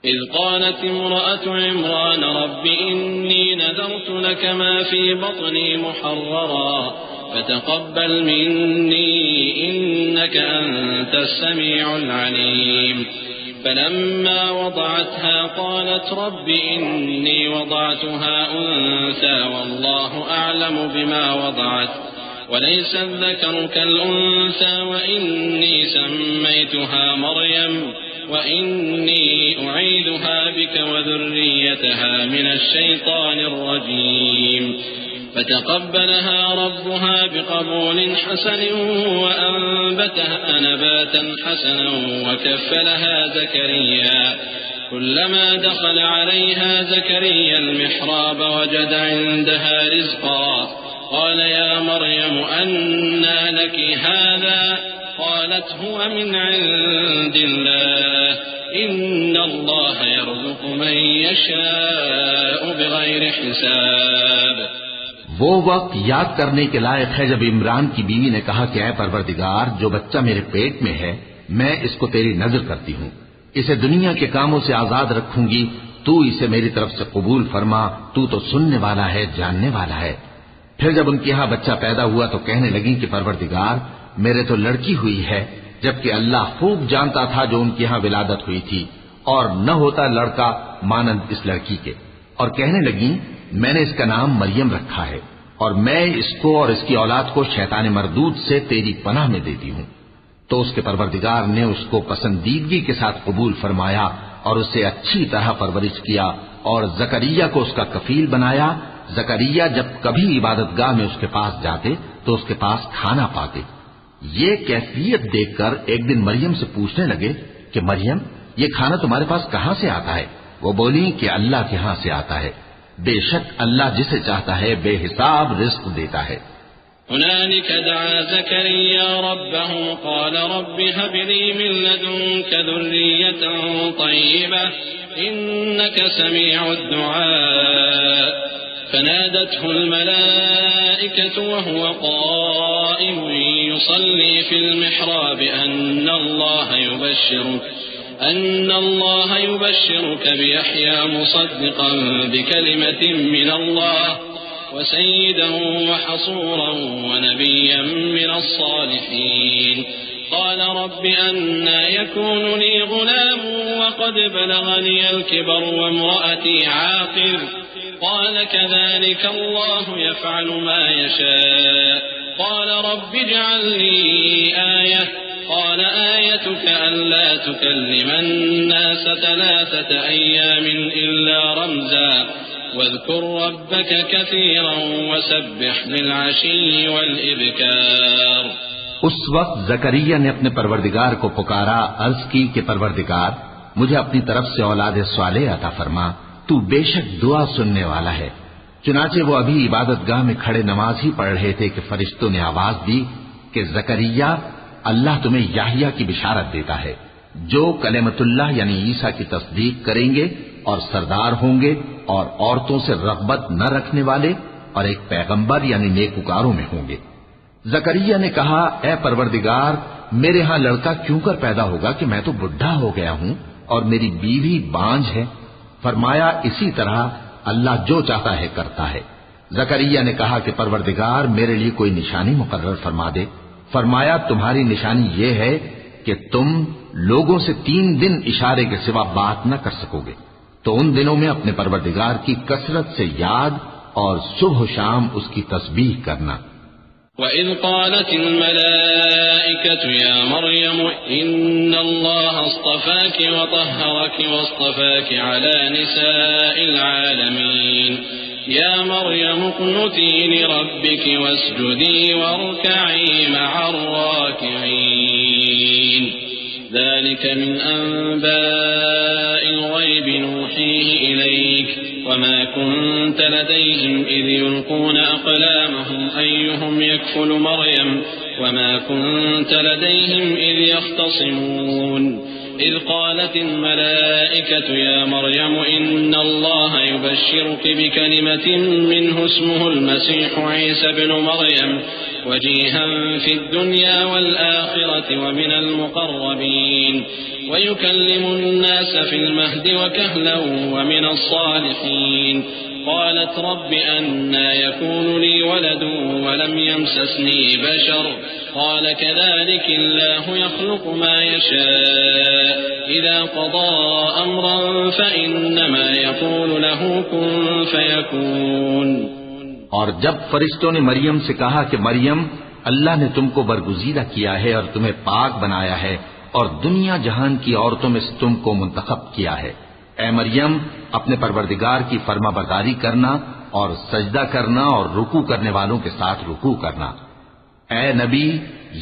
إذ قالت امرأة عمران رب إني نذرت لك ما في بطني محررا فتقبل مني إنك أنت السميع العليم فلما وضعتها قالت رب إني وضعتها أنثى والله أعلم بما وضعت وليس الذكر كالأنثى وإني سميتها مريم وإني أعيذها بك وذريتها من الشيطان الرجيم فتقبلها ربها بقبول حسن وأنبتها نباتا حسنا وكفلها زكريا كلما دخل عليها زكريا المحراب وجد عندها رزقا قال يا مريم أنى لك هذا قالت هو من عند الله إن الله يرزق من يشاء بغير حساب. وہ وقت یاد کرنے کے لائق ہے جب عمران کی بیوی نے کہا کہ اے پروردگار جو بچہ میرے پیٹ میں ہے میں اس کو تیری نظر کرتی ہوں، اسے دنیا کے کاموں سے آزاد رکھوں گی، تو اسے میری طرف سے قبول فرما، تو سننے والا ہے جاننے والا ہے. پھر جب ان کے یہاں بچہ پیدا ہوا تو کہنے لگی کہ پروردگار میرے تو لڑکی ہوئی ہے، جبکہ اللہ خوب جانتا تھا جو ان کے یہاں ولادت ہوئی تھی اور نہ ہوتا لڑکا مانند اس لڑکی کے. اور کہنے لگی میں نے اس کا نام مریم رکھا ہے اور میں اس کو اور اس کی اولاد کو شیطان مردود سے تیری پناہ میں دیتی ہوں. تو اس کے پروردگار نے اس کو پسندیدگی کے ساتھ قبول فرمایا اور اسے اچھی طرح پرورش کیا اور زکریا کو اس کا کفیل بنایا. زکریا جب کبھی عبادت گاہ میں اس کے پاس جاتے تو اس کے پاس کھانا پاتے. یہ کیفیت دیکھ کر ایک دن مریم سے پوچھنے لگے کہ مریم یہ کھانا تمہارے پاس کہاں سے آتا ہے؟ وہ بولی کہ اللہ کے ہاں سے آتا ہے، بے شک اللہ جسے چاہتا ہے بے حساب رزق دیتا ہے. هنالك دعا زكريا ربه قال رب هب لي من لدنك ذرية طيبة إنك سميع الدعاء فنادته الملائكة وهو قائم يصلي في المحراب أن الله يبشرك بيحيى مصدقا بكلمة من الله وسيدا وحصورا ونبيا من الصالحين قال رب أنى يكون لي غلام وقد بلغني الكبر وامرأتي عاقر قال كذلك الله يفعل ما يشاء قال رب اجعل لي آية قال آيتك ألا تكلم الناس 3 أيام إلا رمزا واذكر ربك كثيرا وسبح بالعشي والإبكار. اس وقت زکریا نے اپنے پروردگار کو پکارا، عرض کی کہ پروردگار مجھے اپنی طرف سے اولاد صالح عطا فرما، تو بے شک دعا سننے والا ہے. چنانچہ وہ ابھی عبادت گاہ میں کھڑے نماز ہی پڑھ رہے تھے کہ فرشتوں نے آواز دی کہ زکریا اللہ تمہیں یحییٰ کی بشارت دیتا ہے جو کلمۃ اللہ یعنی عیسیٰ کی تصدیق کریں گے اور سردار ہوں گے اور عورتوں سے رغبت نہ رکھنے والے اور ایک پیغمبر یعنی نیکوکاروں میں ہوں گے. زکریا نے کہا اے پروردگار میرے ہاں لڑکا کیوں کر پیدا ہوگا کہ میں تو بڈھا ہو گیا ہوں اور میری بیوی بانجھ ہے. فرمایا اسی طرح اللہ جو چاہتا ہے کرتا ہے. زکریا نے کہا کہ پروردگار میرے لیے کوئی نشانی مقرر فرما دے. فرمایا تمہاری نشانی یہ ہے کہ تم لوگوں سے 3 دن اشارے کے سوا بات نہ کر سکو گے، تو ان دنوں میں اپنے پروردگار کی کثرت سے یاد اور صبح و شام اس کی تسبیح کرنا. وَإِذْ قَالَتِ الْمَلَائِكَةُ يَا مَرْيَمُ إِنَّ اللَّهَ اصْطَفَاكِ وَطَهَّرَكِ وَاصْطَفَاكِ عَلَى نِسَاءِ الْعَالَمِينَ يَا مَرْيَمُ اقْنُتِي لِرَبِّكِ وَاسْجُدِي وَارْكَعِي مَعَ الرَّاكِعِينَ ذَلِكَ مِنْ أَنْبَاءِ الْغَيْبِ نُوحِيهِ إِلَيْكَ وما كنت لديهم إذ يلقون أقلامهم أيهم يكفل مريم وما كنت لديهم إذ يختصمون إذ قالت الملائكة يا مريم إن الله يبشرك بكلمة منه اسمه المسيح عيسى بن مريم وجيها في الدنيا والآخرة ومن المقربين ويكلم الناس في المهد وكهلا ومن الصالحين قالت رب أنى يكون لي ولد ولم يمسسني بشر قال كذلك الله يخلق ما يشاء إذا قضى أمرا فإنما يقول له كن فيكون. اور جب فرشتوں نے مریم سے کہا کہ مریم اللہ نے تم کو برگزیدہ کیا ہے اور تمہیں پاک بنایا ہے اور دنیا جہان کی عورتوں میں سے تم کو منتخب کیا ہے، اے مریم اپنے پروردگار کی فرما برداری کرنا اور سجدہ کرنا اور رکوع کرنے والوں کے ساتھ رکوع کرنا. اے نبی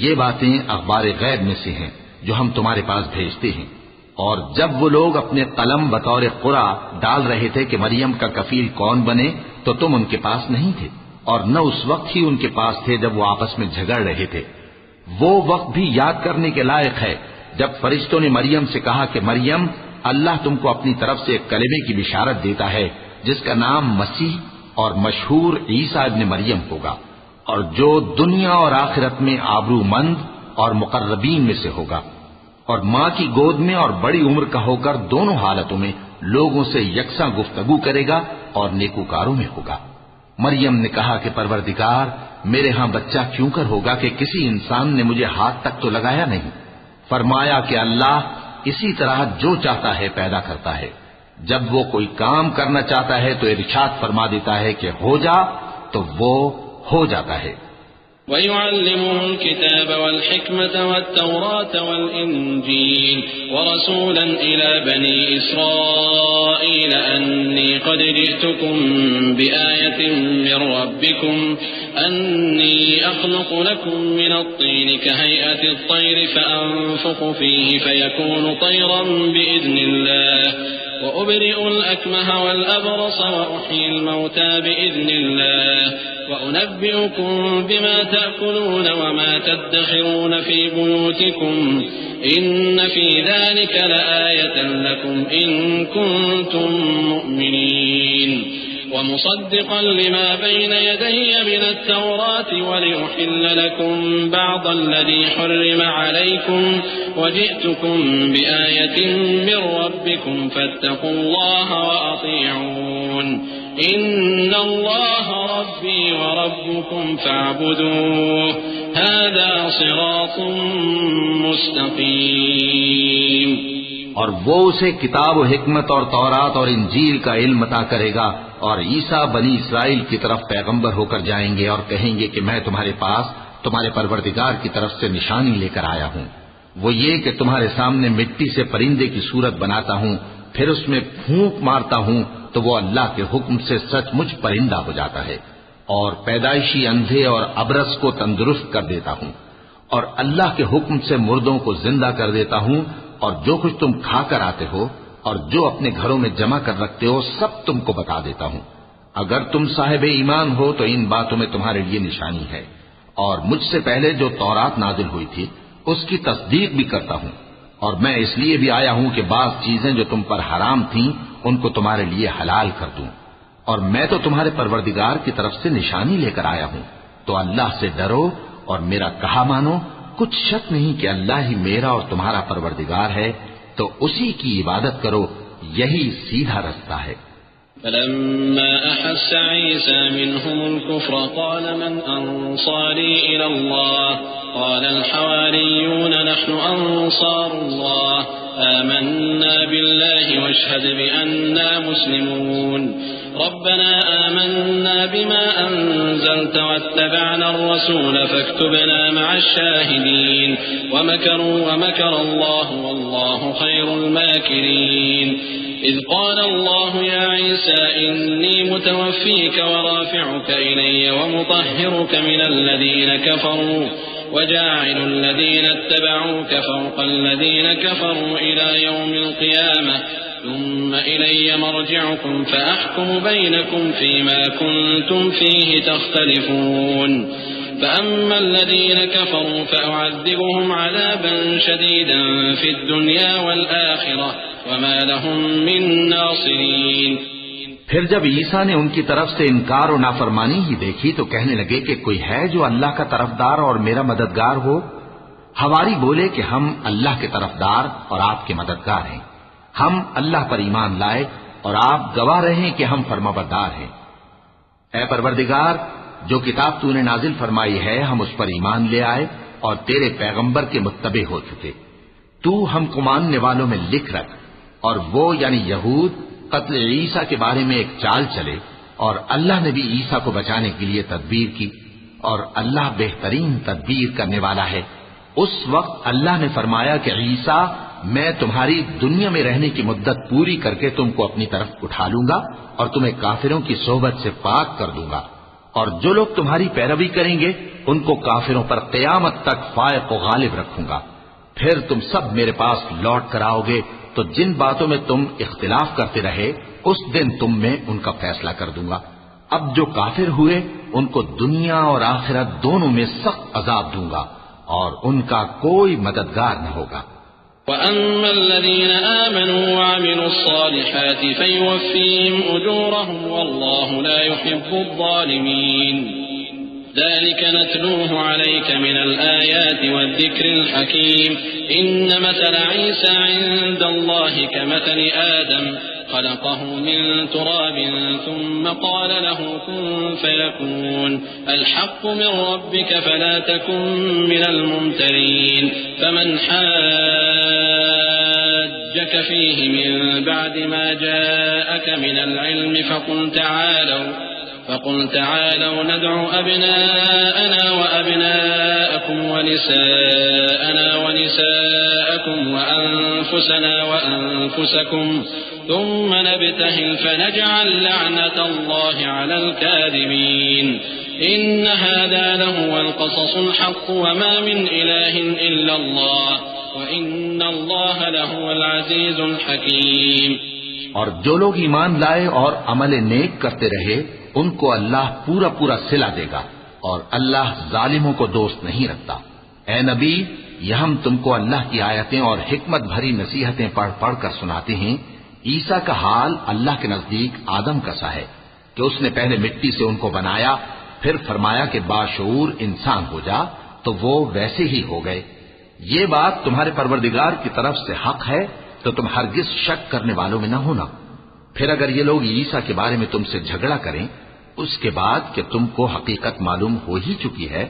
یہ باتیں اخبار غیب میں سے ہیں جو ہم تمہارے پاس بھیجتے ہیں. اور جب وہ لوگ اپنے قلم بطور قرعہ ڈال رہے تھے کہ مریم کا کفیل کون بنے تو تم ان کے پاس نہیں تھے اور نہ اس وقت ہی ان کے پاس تھے جب وہ آپس میں جھگڑ رہے تھے. وہ وقت بھی یاد کرنے کے لائق ہے جب فرشتوں نے مریم سے کہا کہ مریم اللہ تم کو اپنی طرف سے ایک کلمے کی بشارت دیتا ہے جس کا نام مسیح اور مشہور عیسیٰ ابن مریم ہوگا، اور جو دنیا اور آخرت میں آبرو مند اور مقربین میں سے ہوگا، اور ماں کی گود میں اور بڑی عمر کا ہو کر دونوں حالتوں میں لوگوں سے یکساں گفتگو کرے گا اور نیکوکاروں میں ہوگا. مریم نے کہا کہ پروردگار میرے ہاں بچہ کیوں کر ہوگا کہ کسی انسان نے مجھے ہاتھ تک تو لگایا نہیں. فرمایا کہ اللہ اسی طرح جو چاہتا ہے پیدا کرتا ہے، جب وہ کوئی کام کرنا چاہتا ہے تو ارشاد فرما دیتا ہے کہ ہو جا تو وہ ہو جاتا ہے. ويعلمه الكتاب والحكمة والتوراة والإنجيل ورسولا إلى بني إسرائيل أني قد جئتكم بآية من ربكم أني أخلق لكم من الطين كهيئة الطير فأنفخ فيه فيكون طيرا بإذن الله وأبرئ الأكمه والأبرص وأحيي الموتى بإذن الله وأنبئكم بما تأكلون وما تدخرون في بيوتكم إن في ذلك لآية لكم إن كنتم مؤمنين ومصدقا لما بين يدي من التوراة ولأحل لكم بعض الذي حرم عليكم وجئتكم بآية من ربكم فاتقوا الله وأطيعون إن الله ربي وربكم فاعبدوه هذا صراط مستقيم. اور وہ اسے کتاب و حکمت اور تورات اور انجیل کا علم عطا کرے گا، اور عیسیٰ بنی اسرائیل کی طرف پیغمبر ہو کر جائیں گے اور کہیں گے کہ میں تمہارے پاس تمہارے پروردگار کی طرف سے نشانی لے کر آیا ہوں. وہ یہ کہ تمہارے سامنے مٹی سے پرندے کی صورت بناتا ہوں، پھر اس میں پھونک مارتا ہوں تو وہ اللہ کے حکم سے سچ مچ پرندہ ہو جاتا ہے، اور پیدائشی اندھے اور ابرص کو تندرست کر دیتا ہوں، اور اللہ کے حکم سے مردوں کو زندہ کر دیتا ہوں، اور جو کچھ تم کھا کر آتے ہو اور جو اپنے گھروں میں جمع کر رکھتے ہو سب تم کو بتا دیتا ہوں. اگر تم صاحب ایمان ہو تو ان باتوں میں تمہارے لیے نشانی ہے، اور مجھ سے پہلے جو تورات نازل ہوئی تھی اس کی تصدیق بھی کرتا ہوں، اور میں اس لیے بھی آیا ہوں کہ بعض چیزیں جو تم پر حرام تھیں ان کو تمہارے لیے حلال کر دوں، اور میں تو تمہارے پروردگار کی طرف سے نشانی لے کر آیا ہوں. تو اللہ سے ڈرو اور میرا کہا مانو. کچھ شک نہیں کہ اللہ ہی میرا اور تمہارا پروردگار ہے، تو اسی کی عبادت کرو، یہی سیدھا رستہ ہے. فلما أحس عيسى منهم الكفر قال من أنصاري إلى الله قال الحواريون نحن أنصار الله آمنا بالله واشهد بأننا مسلمون ربنا آمنا بما أنزلت واتبعنا الرسول فاكتبنا مع الشاهدين ومكروا ومكر الله والله خير الماكرين إذ قال الله يا عيسى إني متوفيك ورافعك إلي ومطهرك من الذين كفروا وجاعل الذين اتبعوك فوق الذين كفروا إلى يوم القيامة ثم إلي مرجعكم فأحكم بينكم فيما كنتم فيه تختلفون فأما الذين كفروا فأعذبهم عذابا شديدا في الدنيا والآخرة وما لهم من ناصرين. پھر جب عیسیٰ نے ان کی طرف سے انکار و نافرمانی ہی دیکھی تو کہنے لگے کہ کوئی ہے جو اللہ کا طرفدار اور میرا مددگار ہو. حواری بولے کہ ہم اللہ کے طرفدار اور آپ کے مددگار ہیں، ہم اللہ پر ایمان لائے اور آپ گواہ رہیں کہ ہم فرمانبردار ہیں۔ اے پروردگار، جو کتاب تو نے نازل فرمائی ہے ہم اس پر ایمان لے آئے اور تیرے پیغمبر کے متبع ہو چکے۔ تو ہم کو ماننے والوں میں لکھ رکھ، اور وہ یعنی یہود قتل عیسیٰ کے بارے میں ایک چال چلے، اور اللہ نے بھی عیسیٰ کو بچانے کے لیے تدبیر کی، اور اللہ بہترین تدبیر کرنے والا ہے۔ اس وقت اللہ نے فرمایا کہ عیسیٰ، میں تمہاری دنیا میں رہنے کی مدت پوری کر کے تم کو اپنی طرف اٹھا لوں گا اور تمہیں کافروں کی صحبت سے پاک کر دوں گا، اور جو لوگ تمہاری پیروی کریں گے ان کو کافروں پر قیامت تک فائق و غالب رکھوں گا۔ پھر تم سب میرے پاس لوٹ کر آؤ گے تو جن باتوں میں تم اختلاف کرتے رہے اس دن تم میں ان کا فیصلہ کر دوں گا۔ اب جو کافر ہوئے ان کو دنیا اور آخرت دونوں میں سخت عذاب دوں گا اور ان کا کوئی مددگار نہ ہوگا۔ وَأَمَّا الَّذِينَ آمَنُوا وَعَمِلُوا الصَّالِحَاتِ فَيُوَفِّيهِمْ أُجُورَهُمْ وَاللَّهُ لَا يُحِبُّ الظَّالِمِينَ ذلك نتلوه عليك من الآيات والذكر الحكيم إن مثل عيسى عند الله كمثل آدم خلقه من تراب ثم قال له كن فيكون الحق من ربك فلا تكن من الممترين فمن حاجك فيه من بعد ما جاءك من العلم فقل تعالوا ندع أبناءنا وأبناءكم ونساءنا ونساءكم وأنفسنا وأنفسكم ثم نبتهل فنجعل لعنة الله على الكاذبين إن هذا لهو القصص الحق وما من إله إلا الله وإن الله لهو العزيز الحكيم۔ اور جو لوگ ایمان لائے اور عمل نیک کرتے رہے ان کو اللہ پورا پورا صلہ دے گا، اور اللہ ظالموں کو دوست نہیں رکھتا۔ اے نبی، یہ ہم تم کو اللہ کی آیتیں اور حکمت بھری نصیحتیں پڑھ پڑھ کر سناتے ہیں۔ عیسیٰ کا حال اللہ کے نزدیک آدم کا سا ہے کہ اس نے پہلے مٹی سے ان کو بنایا، پھر فرمایا کہ باشعور انسان ہو جا، تو وہ ویسے ہی ہو گئے۔ یہ بات تمہارے پروردگار کی طرف سے حق ہے تو تم ہرگز شک کرنے والوں میں نہ ہونا۔ پھر اگر یہ لوگ عیسیٰ کے بارے میں تم سے جھگڑا کریں اس کے بعد کہ تم کو حقیقت معلوم ہو ہی چکی ہے،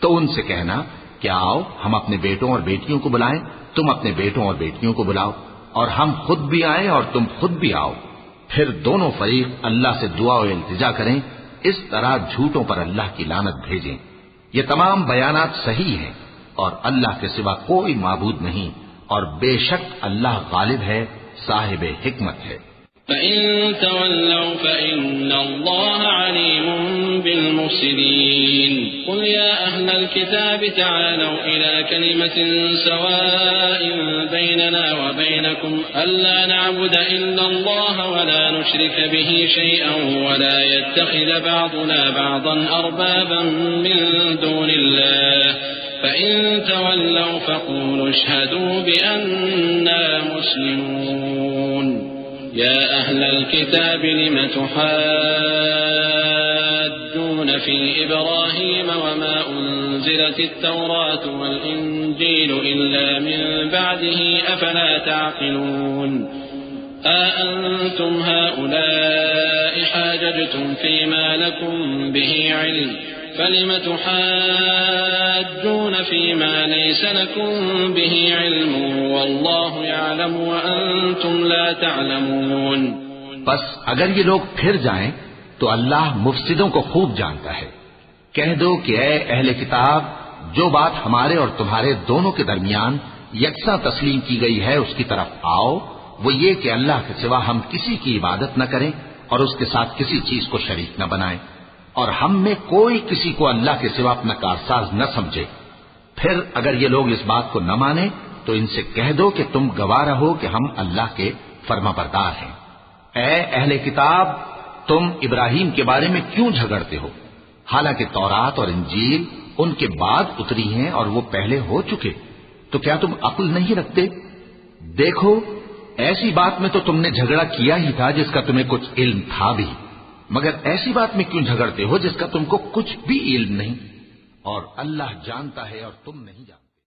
تو ان سے کہنا کہ آؤ ہم اپنے بیٹوں اور بیٹیوں کو بلائیں، تم اپنے بیٹوں اور بیٹیوں کو بلاؤ، اور ہم خود بھی آئیں اور تم خود بھی آؤ، پھر دونوں فریق اللہ سے دعا و التجا کریں، اس طرح جھوٹوں پر اللہ کی لعنت بھیجیں۔ یہ تمام بیانات صحیح ہیں اور اللہ کے سوا کوئی معبود نہیں، اور بے شک اللہ غالب ہے، صاحب حکمت ہے۔ فَإِن تَوَلَّوْا فَإِنَّ اللَّهَ عَلِيمٌ بِالْمُفْسِدِينَ قُلْ يَا أَهْلَ الْكِتَابِ تَعَالَوْا إِلَى كَلِمَةٍ سَوَاءٍ بَيْنَنَا وَبَيْنَكُمْ أَلَّا نَعْبُدَ إِلَّا اللَّهَ وَلَا نُشْرِكَ بِهِ شَيْئًا وَلَا يَتَّخِذَ بَعْضُنَا بَعْضًا أَرْبَابًا مِّن دُونِ اللَّهِ فَإِن تَوَلَّوْا فَقُولُوا اشْهَدُوا بِأَنَّا مُسْلِمُونَ يا أهل الكتاب لم تحاجون في إبراهيم وما أنزلت التوراة والإنجيل إلا من بعده أفلا تعقلون أأنتم هؤلاء حاججتم فيما لكم به علم فلم تحاجون فيما ليس لكم به علم والله يعلم وأنتم لا تعلمون۔ بس اگر یہ لوگ پھر جائیں تو اللہ مفسدوں کو خوب جانتا ہے۔ کہہ دو کہ اے اہل کتاب، جو بات ہمارے اور تمہارے دونوں کے درمیان یکساں تسلیم کی گئی ہے اس کی طرف آؤ، وہ یہ کہ اللہ کے سوا ہم کسی کی عبادت نہ کریں اور اس کے ساتھ کسی چیز کو شریک نہ بنائیں، اور ہم میں کوئی کسی کو اللہ کے سوا اپنا کارساز نہ سمجھے۔ پھر اگر یہ لوگ اس بات کو نہ مانیں تو ان سے کہہ دو کہ تم گواہ رہو کہ ہم اللہ کے فرما بردار ہیں۔ اے اہل کتاب، تم ابراہیم کے بارے میں کیوں جھگڑتے ہو، حالانکہ تورات اور انجیل ان کے بعد اتری ہیں اور وہ پہلے ہو چکے، تو کیا تم عقل نہیں رکھتے؟ دیکھو، ایسی بات میں تو تم نے جھگڑا کیا ہی تھا جس کا تمہیں کچھ علم تھا بھی، مگر ایسی بات میں کیوں جھگڑتے ہو جس کا تم کو کچھ بھی علم نہیں؟ اور اللہ جانتا ہے اور تم نہیں جانتے۔